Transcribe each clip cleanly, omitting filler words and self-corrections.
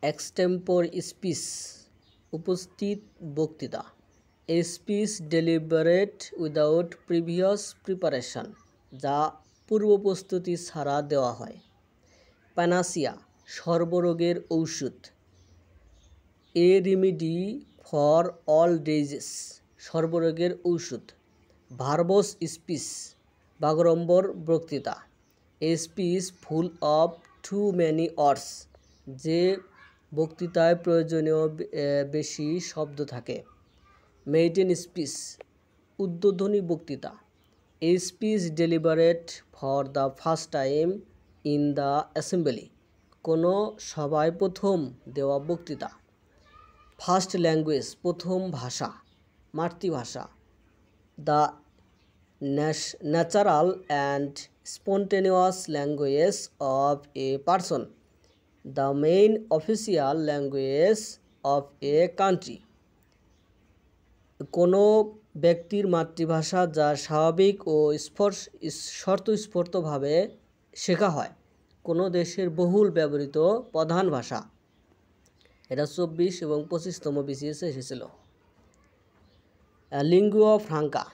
Extempore speech উপস্থিত বক্তৃতা। A speech delivered without previous preparation, যা পূর্ব প্রস্তুতি ছাড়া দেওয়া হয়। প্যানাসিয়া সর্বরোগের ঔষধ। A remedy for all disease সর্বরোগের ঔষধ। ভার্বস স্পিচ বাগড়ম্বর বক্তৃতা। A speech full of too many words যে বক্তৃতায় প্রয়োজনীয় বেশি শব্দ থাকে। মেইডেন স্পিচ উদ্বোধনী বক্তৃতা। A speech delivered for the first time in the assembly কোনো সভায় প্রথম দেওয়া বক্তৃতা। ফার্স্ট ল্যাঙ্গুয়েজ প্রথম ভাষা, মাতৃভাষা। The natural and spontaneous language of a person, the main official language of a country. কোনো ব্যক্তির মাতৃভাষা যা স্বাভাবিক ও স্বতঃস্ফূর্তভাবে শেখা হয়। কোনো দেশের বহুল ব্যবহৃত প্রধান ভাষা। এটা 24 এবং 25তম BCS এসেছিল। Lingua franca.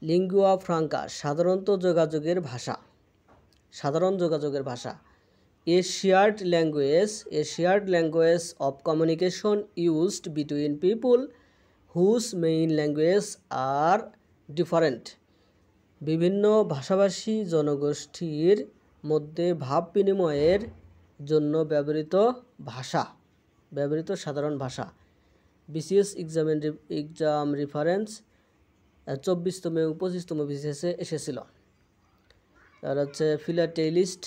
লিঙ্গুয়া ফ্রাঙ্কা সাধারণ যোগাযোগের ভাষা। A shared language of communication used between people whose main language are different. বিভিন্ন ভাষাভাষী জনগোষ্ঠীর মধ্যে ভাব বিনিময়ের জন্য ব্যবহৃত সাধারণ ভাষা। BCS এক্সাম রেফারেন্স 24তম এবং 25তম BCS এসেছিল। আর হচ্ছে ফিলাটেলিস্ট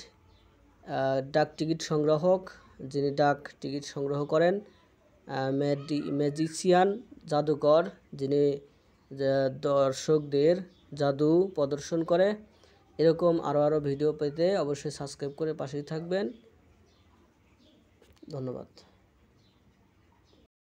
ডাক টিকিট সংগ্রাহক, যিনি ডাক টিকিট সংগ্রহ করেন। ম্যাজিশিয়ান জাদুকর, যিনি দর্শকদের জাদু প্রদর্শন করে। এরকম আরও ভিডিও পেতে অবশ্যই সাবস্ক্রাইব করে পাশেই থাকবেন। ধন্যবাদ।